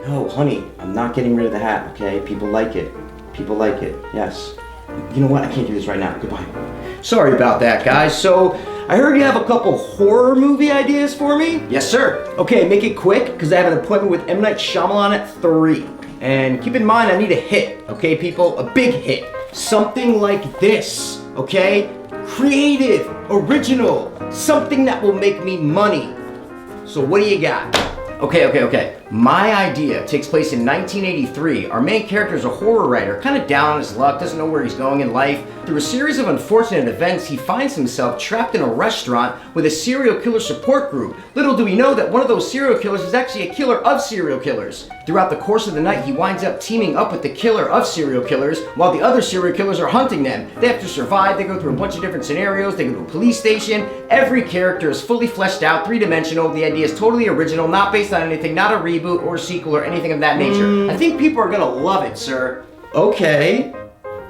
No, honey, I'm not getting rid of the hat, okay? People like it. People like it, yes. You know what? I can't do this right now. Goodbye. Sorry about that, guys. So, I heard you have a couple horror movie ideas for me? Yes, sir. Okay, make it quick, because I have an appointment with M. Night Shyamalan at 3. And keep in mind, I need a hit, okay, people? A big hit. Something like this, okay? Creative, original, something that will make me money. So what do you got? Okay. My idea takes place in 1983. Our main character is a horror writer, kind of down on his luck, doesn't know where he's going in life. Through a series of unfortunate events, he finds himself trapped in a restaurant with a serial killer support group. Little do we know that one of those serial killers is actually a killer of serial killers. Throughout the course of the night, he winds up teaming up with the killer of serial killers while the other serial killers are hunting them. They have to survive, they go through a bunch of different scenarios, they go to a police station. Every character is fully fleshed out, three-dimensional. The idea is totally original, not based on anything, not a reboot or a sequel or anything of that nature. I think people are gonna love it, sir. Okay.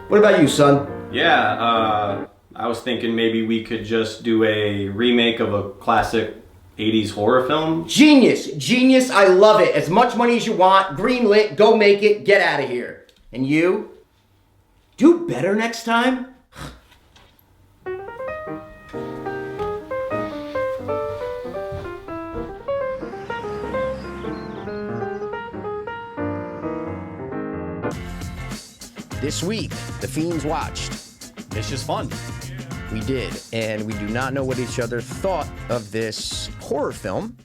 What about you, son? Yeah, I was thinking maybe we could just do a remake of a classic 80s horror film. Genius, I love it. As much money as you want, greenlit, go make it, get out of here. And you? Do better next time? This week, the Fiends watched Vicious Fun. We did, and we do not know what each other thought of this horror film.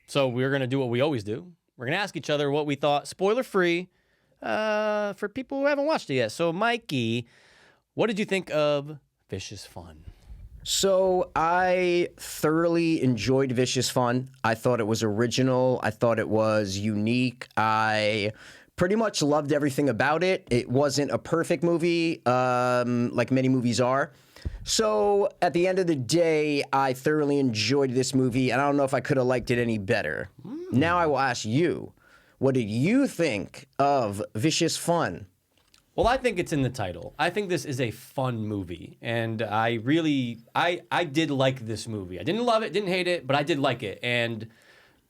So we're going to do what we always do. We're going to ask each other what we thought, spoiler-free, for people who haven't watched it yet. So, Mikey, what did you think of Vicious Fun? So I thoroughly enjoyed Vicious Fun. I thought it was original. I thought it was unique. I pretty much loved everything about it. It wasn't a perfect movie, like many movies are. So at the end of the day, I thoroughly enjoyed this movie, and I don't know if I could have liked it any better. Now I will ask you, what did you think of Vicious Fun? Well, I think it's in the title. I think this is a fun movie, and I did like this movie. I didn't love it, didn't hate it, but I did like it. And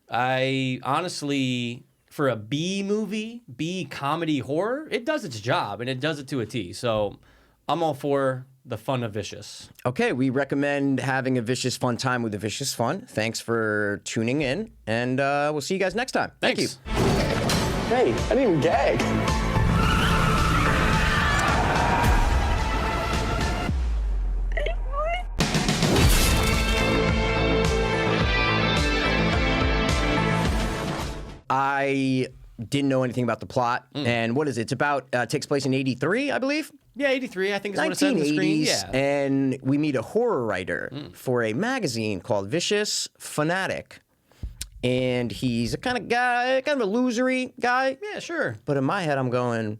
I honestly, for a B movie, B comedy horror, it does its job, and it does it to a T. So I'm all for the fun of Vicious. Okay, we recommend having a Vicious Fun time with a Vicious Fun. Thanks for tuning in, and we'll see you guys next time. Thank you. Hey, I didn't even gag. I didn't know anything about the plot, and what is it? It's about, takes place in 83, I believe? Yeah, 83, I think is what it said on the screen. 1980s, Yeah. and we meet a horror writer for a magazine called Vicious Fanatic. And he's a kind of guy, kind of a losery guy. Yeah, sure. But in my head, I'm going,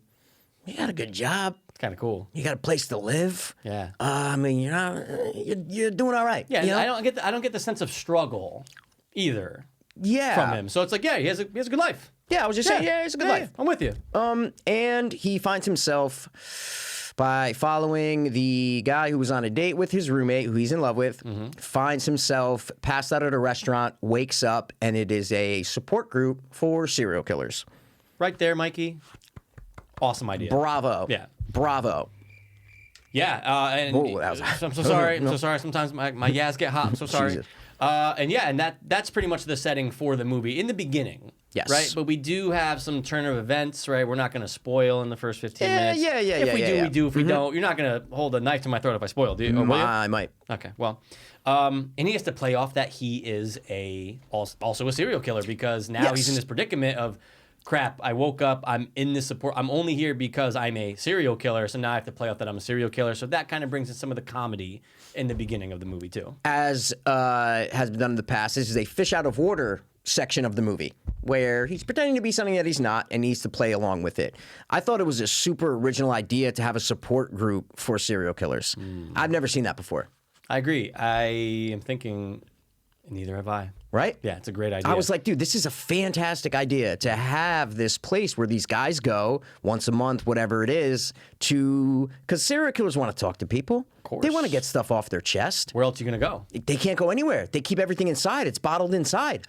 you got a good job. It's kind of cool. You got a place to live. Yeah. I mean, you're doing all right. Yeah, you know? I don't get the sense of struggle either Yeah. from him. So it's like, yeah, he has a good life. Yeah, I was just saying, yeah, it's a good life. I'm with you. And he finds himself, by following the guy who was on a date with his roommate, who he's in love with, finds himself passed out at a restaurant, wakes up, and it is a support group for serial killers. Right there, Mikey. Awesome idea. Bravo. Yeah. Bravo. Yeah, and Whoa, that was- I'm so sorry. I'm so sorry. Sometimes my yas get hot. I'm so sorry. Jesus. And that's pretty much the setting for the movie in the beginning. Yes. Right? But we do have some turn of events, right? We're not going to spoil in the first 15 minutes. If we do, we do. If we don't, you're not going to hold a knife to my throat if I spoil, do you? Or will you? I might. Okay, well, and he has to play off that he is also a serial killer because now he's in this predicament of, crap, I woke up, I'm in this support, I'm only here because I'm a serial killer, so now I have to play off that I'm a serial killer. So that kind of brings in some of the comedy in the beginning of the movie, too. As has been done in the past, this is a fish out of water section of the movie where he's pretending to be something that he's not and needs to play along with it. I thought it was a super original idea to have a support group for serial killers. I've never seen that before. I agree. I am thinking, neither have I. Right? Yeah, it's a great idea. I was like, dude, this is a fantastic idea to have this place where these guys go once a month, whatever it is, because serial killers want to talk to people. Of course. They want to get stuff off their chest. Where else are you going to go? They can't go anywhere. They keep everything inside. It's bottled inside.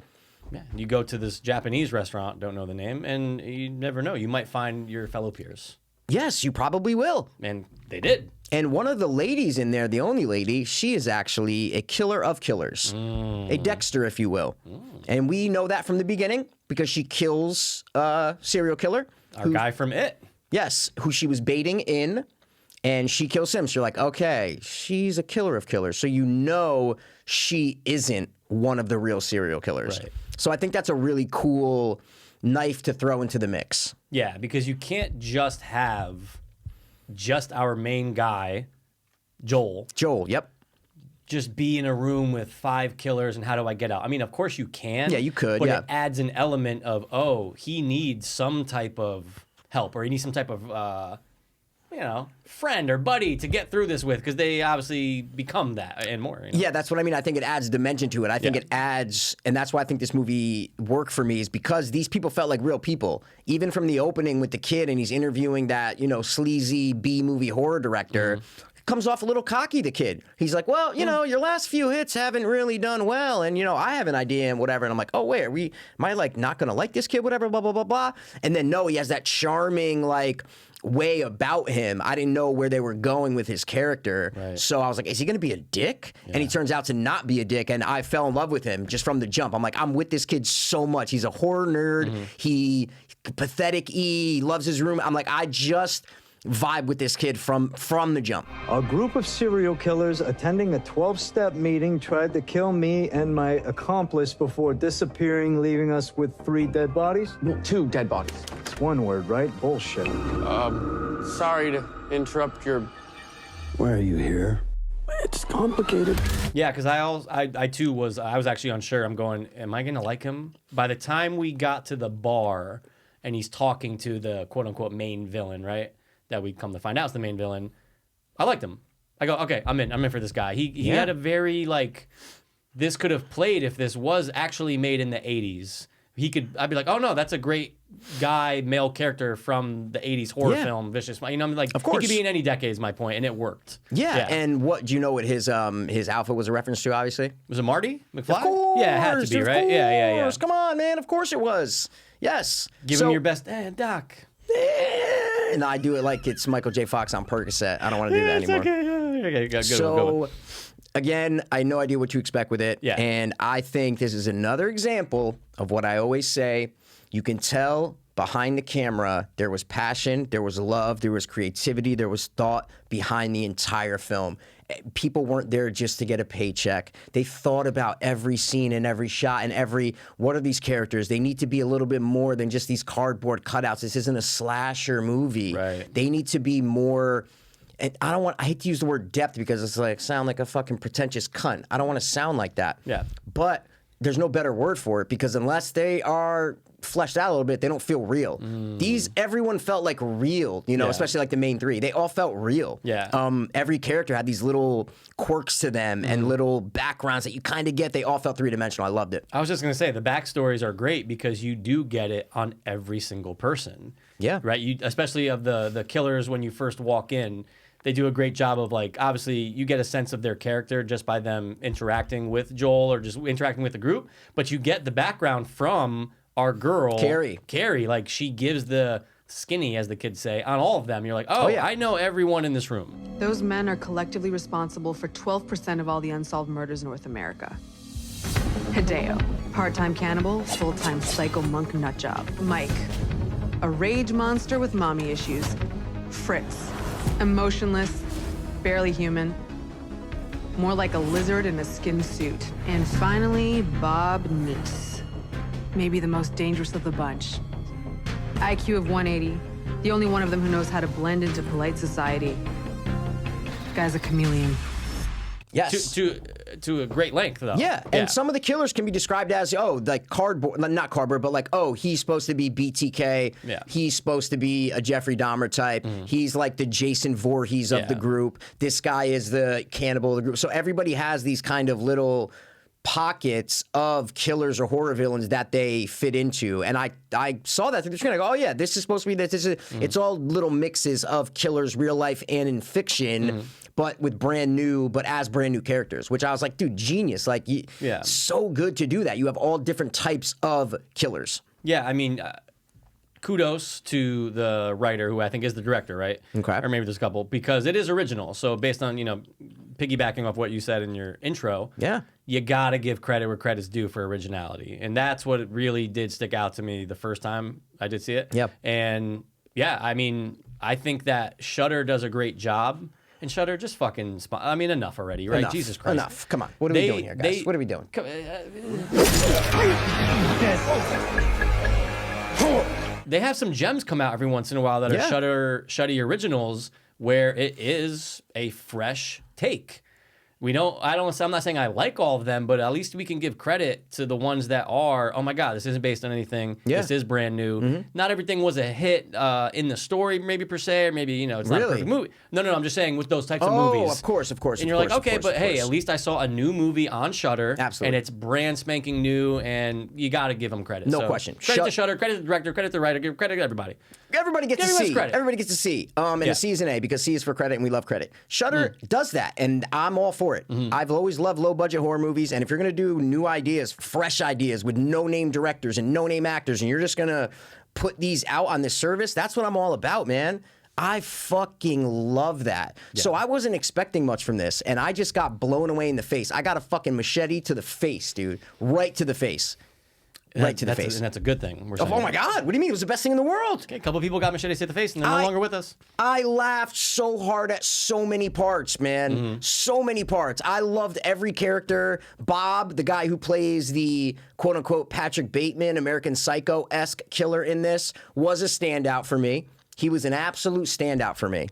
Yeah, you go to this Japanese restaurant, don't know the name, and you never know. You might find your fellow peers. Yes, you probably will. And they did. And one of the ladies in there, the only lady, she is actually a killer of killers, a Dexter, if you will. And we know that from the beginning because she kills a serial killer. Our guy from It. Yes, who she was baiting in, and she kills him. So you're like, okay, she's a killer of killers. So you know she isn't one of the real serial killers. Right. So I think that's a really cool knife to throw into the mix. Yeah, because you can't just have just our main guy, Joel, Yep. just be in a room with 5 killers and how do I get out? I mean, of course you can. Yeah, you could, But yeah. it adds an element of, oh, he needs some type of help or he needs some type of, friend or buddy to get through this with because they obviously become that and more. Yeah, that's what I mean. I think it adds dimension to it. I think it adds, and that's why I think this movie worked for me is because these people felt like real people. Even from the opening with the kid and he's interviewing that, sleazy B-movie horror director, comes off a little cocky, the kid. He's like, well, your last few hits haven't really done well, and, I have an idea and whatever. And I'm like, oh, wait, am I, not going to like this kid, whatever, blah, blah, blah, blah. And then, no, he has that charming, way about him. I didn't know where they were going with his character. Right. So I was like, is he going to be a dick? Yeah. And he turns out to not be a dick. And I fell in love with him just from the jump. I'm like, I'm with this kid so much. He's a horror nerd. He pathetic he loves his room. I'm like, I just vibe with this kid from the jump. A group of serial killers attending a 12-step meeting tried to kill me and my accomplice before disappearing, leaving us with 3 dead bodies? No, 2 dead bodies. It's one word, right? Bullshit. Sorry to interrupt your... Why are you here? It's complicated. Yeah, because I too was actually unsure. I'm going, am I going to like him? By the time we got to the bar and he's talking to the quote-unquote main villain, right? That we come to find out is the main villain. I liked him. I go, okay, I'm in for this guy. He had a very this could have played if this was actually made in the 80s. I'd be like, oh no, that's a great guy, male character from the 80s horror film, Vicious. Of course. He could be in any decade is my point, and it worked. Yeah, and what, do you know what his outfit was a reference to, obviously? Was it Marty McFly? Of course, yeah, it had to be, right? Yeah. Come on, man, of course it was. Yes. Give him your best, Doc. And I do it like it's Michael J. Fox on Percocet. I don't want to do that anymore. Okay, go. So, again, I had no idea what to expect with it. Yeah. And I think this is another example of what I always say. You can tell behind the camera there was passion, there was love, there was creativity, there was thought behind the entire film. People weren't there just to get a paycheck. They thought about every scene and every shot and what are these characters? They need to be a little bit more than just these cardboard cutouts. This isn't a slasher movie. Right. They need to be more, and I hate to use the word depth because it's sound like a fucking pretentious cunt. I don't want to sound like that. Yeah. But there's no better word for it because unless they are fleshed out a little bit, they don't feel real. Everyone felt like real, especially like the main 3. They all felt real. Yeah. Every character had these little quirks to them and little backgrounds that you kind of get. They all felt 3-dimensional. I loved it. I was just going to say, the backstories are great because you do get it on every single person. Yeah. Right? Especially of the killers when you first walk in. They do a great job of obviously you get a sense of their character just by them interacting with Joel or just interacting with the group, but you get the background from our girl, Carrie, she gives the skinny, as the kids say, on all of them. You're like, oh yeah. I know everyone in this room. Those men are collectively responsible for 12% of all the unsolved murders in North America. Hideo, part-time cannibal, full-time psycho monk nutjob. Mike, a rage monster with mommy issues. Fritz, emotionless, barely human, more like a lizard in a skin suit. And finally, Bob Neese. Maybe the most dangerous of the bunch. IQ of 180, the only one of them who knows how to blend into polite society. Guy's a chameleon. Yes. To a great length, though. Yeah, and some of the killers can be described as, cardboard, not cardboard, but he's supposed to be BTK. Yeah. He's supposed to be a Jeffrey Dahmer type. He's like the Jason Voorhees of the group. This guy is the cannibal of the group. So everybody has these kind of little pockets of killers or horror villains that they fit into. And I saw that through the screen. I go, oh yeah, this is supposed to be this. It's all little mixes of killers, real life and in fiction. but with brand new characters, which I was like, dude, genius. Like, so good to do that. You have all different types of killers. Yeah, I mean, kudos to the writer, who I think is the director, right? Okay. Or maybe there's a couple, because it is original. So based on, piggybacking off what you said in your intro, you got to give credit where credit's due for originality. And that's what really did stick out to me the first time I did see it. Yep. And yeah, I mean, I think that Shudder does a great job. And Shudder just fucking, enough already, right? Enough. Jesus Christ. Enough. Come on. What are we doing here, guys? What are we doing? They have some gems come out every once in a while that are Shuddy originals, where it is a fresh take. I'm not saying I like all of them, but at least we can give credit to the ones that are, oh my God, this isn't based on anything. Yeah. This is brand new. Mm-hmm. Not everything was a hit in the story, maybe per se, or maybe, it's not a perfect movie. No, I'm just saying with those types of movies. Oh, of course. And you're like, okay, but hey, at least I saw a new movie on Shudder. Absolutely. And it's brand spanking new, and you got to give them credit. No question. Credit to Shudder, credit to the director, credit to the writer, give credit to everybody. Everybody gets to see. Credit. Everybody gets to see. And a C is an A, because C is for credit, and we love credit. Shudder does that, and I'm all for it. I've always loved low-budget horror movies, and if you're going to do new ideas, fresh ideas with no-name directors and no-name actors, and you're just going to put these out on this service, that's what I'm all about, man. I fucking love that. Yeah. So I wasn't expecting much from this, and I just got blown away in the face. I got a fucking machete to the face, dude. Right to the face. Right to the face. And that's a good thing. Oh my God. What do you mean? It was the best thing in the world. Okay, a couple people got machetes to the face, and they're no longer with us. I laughed so hard at so many parts, man. So many parts. I loved every character. Bob, the guy who plays the quote-unquote Patrick Bateman, American Psycho-esque killer in this, was a standout for me. He was an absolute standout for me.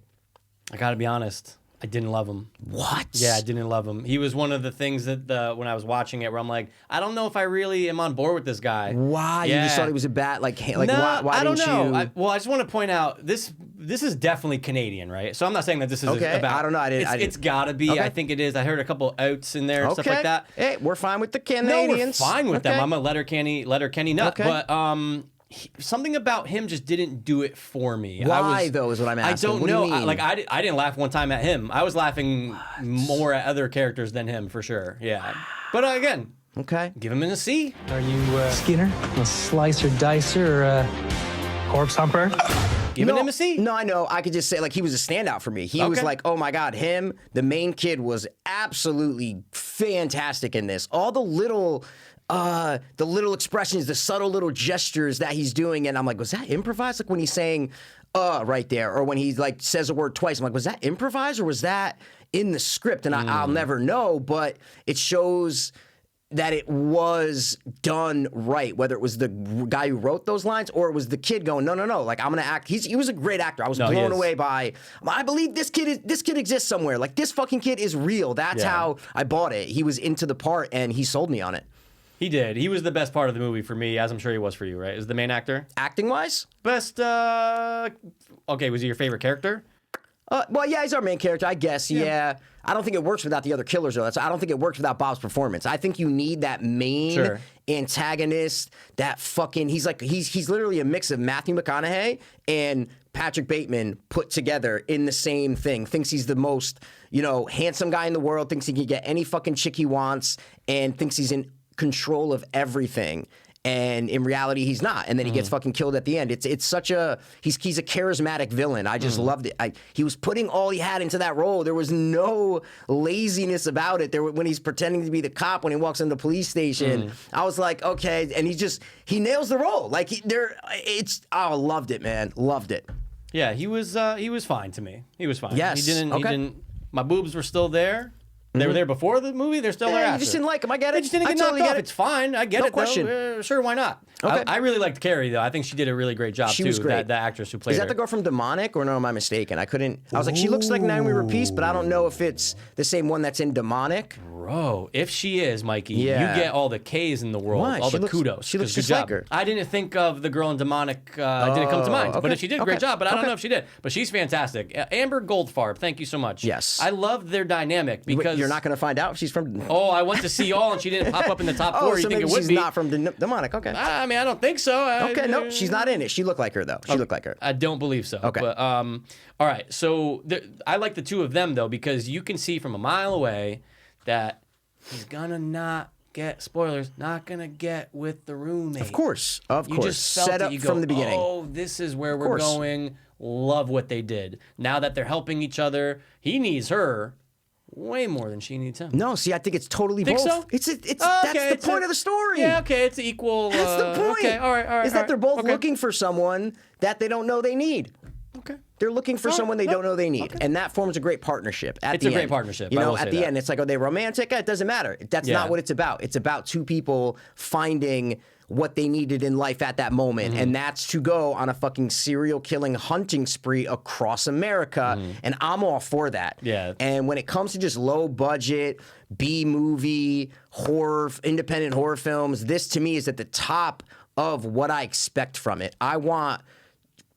I gotta be honest. I didn't love him. What? Yeah, I didn't love him. He was one of the things that when I was watching it, where I'm like, I don't know if I really am on board with this guy. Why? Yeah. You just thought he was a bat? Like no, why I don't didn't know. you? I just want to point out this is definitely Canadian, right? So I'm not saying that this is Okay, about. I don't know. It's gotta be. Okay. I think it is. I heard a couple outs in there and stuff like that. Hey, we're fine with the No, Canadians. we're fine with them. Okay. I'm a Letterkenny nut. Okay. But something about him just didn't do it for me. Why, though, is what I'm asking. I don't What do you know. mean? I didn't laugh one time at him. I was laughing more at other characters than him, for sure. Yeah. But again, Okay. give him in a C. Are you Skinner, a slicer dicer, or a corpse humper? Giving him a C. No, I know. I could just say, like, he was a standout for me. He was Okay. like, oh my God, him, the main kid, was absolutely fantastic in this. All the little expressions, the subtle little gestures that he's doing, and I'm like, was that improvised? Like when he's saying right there, or when he like says a word twice, I'm like, was that improvised or was that in the script? And I'll never know, but it shows that it was done right, whether it was the guy who wrote those lines or it was the kid going, no, like, I'm gonna act. He was a great actor. I was blown away by, I believe this kid exists somewhere. Like, this fucking kid is real. That's how I bought it. He was into the part, and he sold me on it. He did. He was the best part of the movie for me, as I'm sure he was for you, right? Is the main actor? Acting-wise? Best, okay, was he your favorite character? Well, yeah, he's our main character, I guess. Yeah. I don't think it works without the other killers, though. I don't think it works without Bob's performance. I think you need that main antagonist. That fucking he's literally a mix of Matthew McConaughey and Patrick Bateman put together in the same thing. Thinks he's the most, handsome guy in the world. Thinks he can get any fucking chick he wants, and thinks he's in control of everything. And in reality, he's not. And then he gets fucking killed at the end. It's such a he's a charismatic villain. I just loved it. He was putting all he had into that role. There was no laziness about it. When he's pretending to be the cop when he walks into the police station, I was like, okay. And he nails the role. Like I loved it, man. Loved it. Yeah, he was fine to me. He was fine. Yes. He didn't. My boobs were still there. They were there before the movie. They're still there after. You just didn't like him. I get it. They just didn't get knocked off. It's fine. I get it. Question. Sure, why not? Okay. I really liked Carrie, though. I think she did a really great job, She too. was great. The actress who played Is that her. the girl from Demonic, or no, am I mistaken? I was like, she looks like Naomi Rapace, but I don't know if it's the same one that's in Demonic. Bro, if she is, Mikey, Yeah. you get all the K's in the world, Why? all She the looks- kudos. she looks 'Cause good just job. like her. I didn't think of the girl in Demonic. Didn't come to mind. But okay, if she did, okay, great job. But I don't okay. know if she did. But she's fantastic. Amber Goldfarb, thank you so much. Yes. I loved their dynamic because you're not going to find out if she's from. Oh, I went to see y'all and she didn't pop up in the top 4. Oh, You so think maybe it would she's be? not from demonic. Okay. I mean, I don't think so. Okay, no, she's not in it. She looked like her though. She looked like her. I don't believe so. Okay. But all right. So I like the two of them though because you can see from a mile away that he's gonna not get spoilers. Not gonna get with the roommate. Of course. You just felt set it. up You go, from the beginning. Oh, this is where we're going. Love what they did. Now that they're helping each other, he needs her way more than she needs him. No, see, I think it's totally Think both. so? It's okay, that's the point of the story. Yeah, okay, it's equal. That's the point. Okay, all right. Is that they're both looking for someone that they don't know they need. Okay. They're looking for someone they don't know they need, and that forms a great partnership. It's a great partnership. You I know, will at say the that. end, it's like, are they romantic? It doesn't matter. That's Yeah. not what it's about. It's about two people finding what they needed in life at that moment, Mm-hmm. and that's to go on a fucking serial killing hunting spree across America, and I'm all for that. Mm-hmm. Yeah. And when it comes to just low budget B movie horror, independent horror films, this to me is at the top of what I expect from it. I want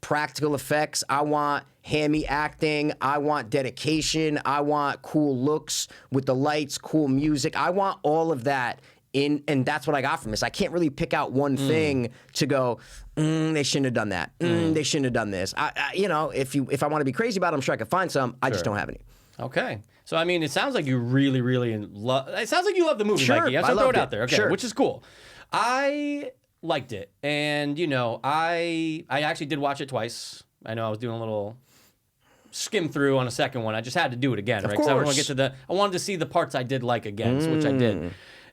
practical effects. I want hammy acting. I want dedication. I want cool looks with the lights, cool music. I want all of that and that's what I got from this. I can't really pick out one thing to go, they shouldn't have done that. They shouldn't have done this. You know, if I want to be crazy about it, I'm sure I could find some. I just don't have any. Okay. So, I mean, it sounds like you really, really love... It sounds like you love the movie, Sure, Mikey. I So throw loved it it. out there. Okay, Sure. which is cool. I liked it. And, you know, I actually did watch it twice. I know I was doing a little skim through on a second one. I just had to do it again, right? 'Cause I want to get to I wanted to see the parts I did like again, which I did.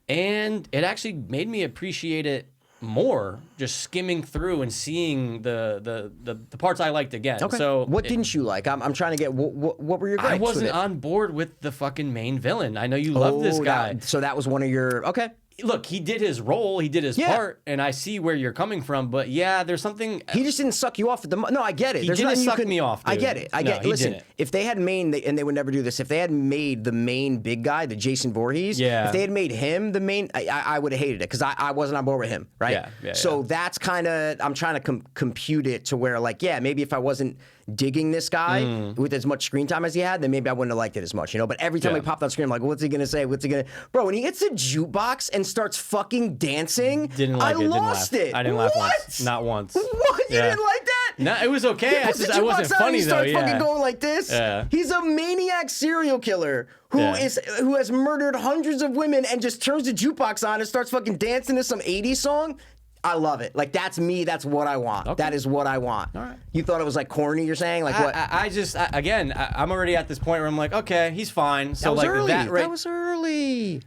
And it actually made me appreciate it more, just skimming through and seeing the parts I liked again. Okay. So what didn't you like? I'm trying to get what were your gripes I wasn't with it? on board with the fucking main villain. I know you love this guy. So that was one of your okay. Look, he did his role, he did his part, and I see where you're coming from. But yeah, there's something. He just didn't suck you off at the. No, I get it. He There's didn't nothing you suck could- me off, I dude. get it. I No, get. he Listen, didn't. if they had made, and they would never do this, if they had made the main big guy, the Jason Voorhees, Yeah. if they had made him the main, I would have hated it because I wasn't on board with him, right? Yeah, so that's kind of I'm trying to compute it to where like maybe if I wasn't digging this guy with as much screen time as he had, then maybe I wouldn't have liked it as much, you know. But every time he popped on screen, I'm like, what's he gonna say? What's he gonna? Bro, when he hits the jukebox and starts fucking dancing, Didn't like I it. lost it. I didn't laugh What? once. Not once. What? You Yeah. didn't like that? No, it was okay. He I puts the just I wasn't jukebox on and funny he though. starts Yeah. fucking going like this. Yeah. He's a maniac serial killer who Yeah. who has murdered hundreds of women and just turns the jukebox on and starts fucking dancing to some 80s song. I love it. Like that's me. That's what I want. Okay. That is what I want. All right. You thought it was like corny? You're saying like what? I'm already at this point where I'm like, okay, he's fine. So that was like early. that right, That was early.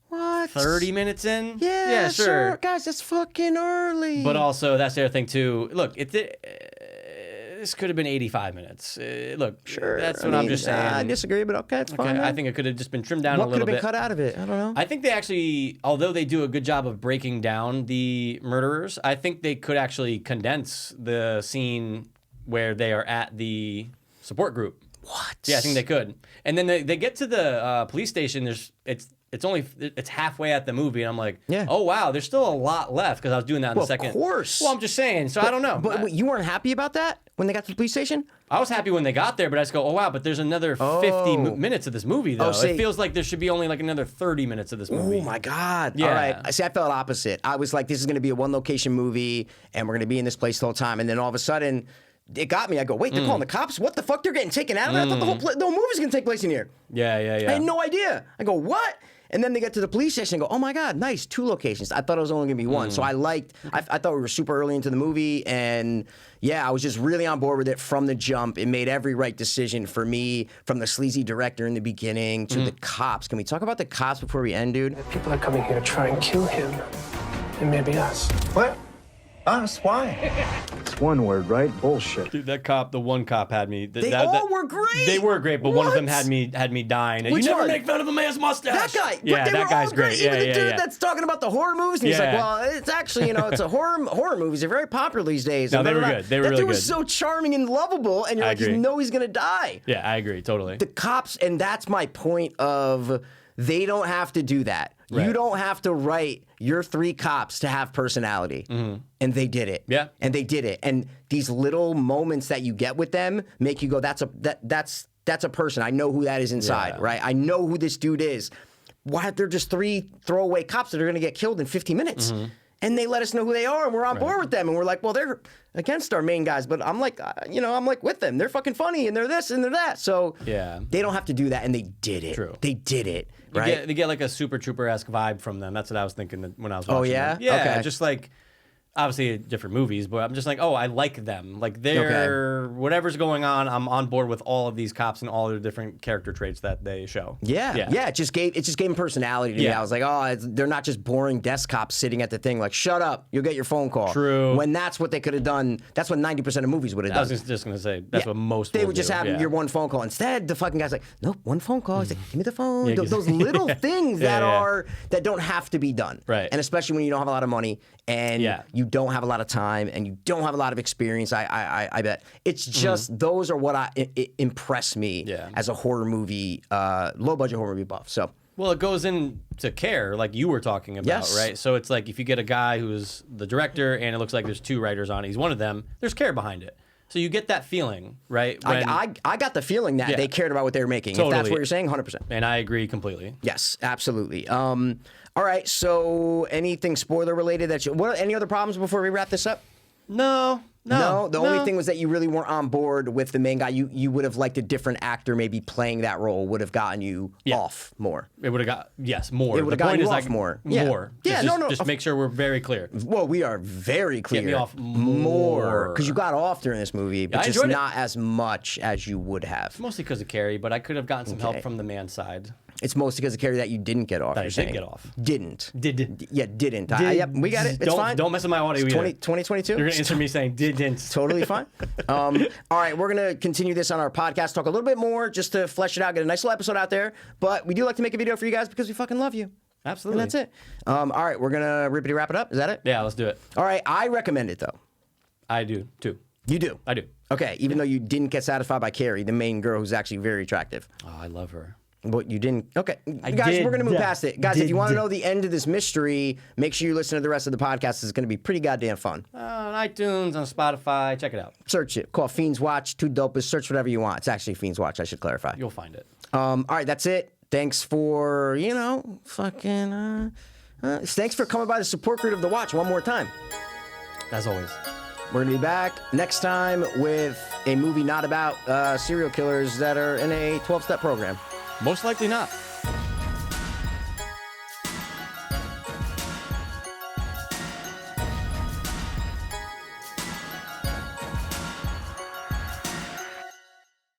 What? 30 minutes in. Yeah, sure. Guys, that's fucking early. But also, that's the other thing too. Look, this could have been 85 minutes. Look, sure. that's what I'm just saying. I disagree, but okay, it's fine. Okay, I man. think it could have just been trimmed down what a could little have been bit. cut out of it? I don't know. I think they actually, although they do a good job of breaking down the murderers, I think they could actually condense the scene where they are at the support group. What? Yeah, I think they could. And then they get to the police station. It's halfway at the movie, and I'm like, Yeah. oh wow, there's still a lot left because I was doing that in the second. Of course. Well, I'm just saying. So I don't know. But wait, you weren't happy about that when they got to the police station? I was happy when they got there, but I just go, oh wow, but there's another 50 minutes of this movie though. see- It feels like there should be only like another 30 minutes of this movie. Oh my God. Yeah. All right. See, I felt opposite. I was like, this is going to be a one location movie and we're going to be in this place the whole time. And then all of a sudden, it got me. I go, wait, they're calling the cops? What the fuck? They're getting taken out of it? I thought the whole movie's going to take place in here. Yeah. I had no idea. I go, what? And then they get to the police station and go, oh my God, nice, 2 locations. I thought it was only gonna be one. So I thought we were super early into the movie. And yeah, I was just really on board with it from the jump. It made every right decision for me, from the sleazy director in the beginning to the cops. Can we talk about the cops before we end, dude? People are coming here to try and kill him. And maybe us. What? Us? Why? It's one word, right? Bullshit. Dude, the one cop had me. They all were great. They were great, but one of them What? had me dying. And Which you never one? make fun of a man's mustache. That guy. Yeah, but they that were guy's all great. great. Even Yeah, the yeah, dude yeah. that's talking about the horror movies, and he's like, Yeah. well, it's actually, it's a horror movies. They're very popular these days. No, And they were blah, blah, good. They were that really dude was good. so charming and lovable, and you're I like, you agree. know he's gonna die. Yeah, I agree totally. The cops, and that's my point of they don't have to do that. Right. You don't have to write your 3 cops to have personality. And they did it. Yeah. And they did it. And these little moments that you get with them make you go, that's That's a person. I know who that is inside, right? I know who this dude is. Why are there just 3 throwaway cops that are going to get killed in 50 minutes? And they let us know who they are, and we're on board with them. And we're like, well, they're against our main guys, but I'm like, I'm like with them. They're fucking funny, and they're this, and they're that. So they don't have to do that, and they did it. True. They did it, right? They get like a Super Trooper-esque vibe from them. That's what I was thinking when I was watching them. Yeah, Okay. just like, obviously different movies, but I'm just like, oh, I like them. Like they're whatever's going on, I'm on board with all of these cops and all their different character traits that they show. Yeah. It just gave them personality to me. I was like, oh, they're not just boring desk cops sitting at the thing like, shut up, you'll get your phone call. True. When that's what they could have done. That's what 90% of movies would have done. I was just gonna say that's what most they will would just do. have your one phone call. Instead, the fucking guy's like, nope, one phone call. He's like, give me the phone. Yeah, Those little things that don't have to be done. Right. And especially when you don't have a lot of money and you don't have a lot of time and you don't have a lot of experience. I bet it's just those are what it impress me as a horror movie, low budget horror movie buff. So. Well, it goes into care, like you were talking about, right? So it's like if you get a guy who's the director and it looks like there's 2 writers on it, he's one of them, there's care behind it. So you get that feeling, right? I got the feeling that they cared about what they were making. Totally. If that's what you're saying, 100%. And I agree completely. Yes, absolutely. All right, so anything spoiler related any other problems before we wrap this up? No. The only thing was that you really weren't on board with the main guy. You would have liked a different actor maybe playing that role would have gotten you off more. It would have more. It would have gotten you off more. More. Yeah, just make sure we're very clear. Well, we are very clear. Get me off more. Because you got off during this movie, but just not as much as you would have. Mostly because of Carrie, but I could have gotten some help from the man's side. It's mostly because of Carrie that you didn't get off. That I didn't get off. Didn't. Yeah, didn't. Yep, we got it. It's fine. Don't mess with my audio either. 2022? You're going to answer me saying didn't. Totally fine. All right, we're going to continue this on our podcast, talk a little bit more just to flesh it out, get a nice little episode out there. But we do like to make a video for you guys because we fucking love you. Absolutely. And that's it. All right, we're going to rippity wrap it up. Is that it? Yeah, let's do it. All right, I recommend it, though. I do, too. You do? I do. Okay, even though you didn't get satisfied by Carrie, the main girl who's actually very attractive. Oh, I love her. But you didn't. Okay, guys, we're going to move past it. Guys, if you want to know the end of this mystery, make sure you listen to the rest of the podcast. It's going to be pretty goddamn fun. On iTunes, on Spotify, check it out. Search it. Call Fiends Watch, 2 Dopest. Search whatever you want. It's actually Fiends Watch, I should clarify. You'll find it. All right, that's it. Thanks for, thanks for coming by the support group of The Watch one more time. As always. We're going to be back next time with a movie not about serial killers that are in a 12-step program. Most likely not.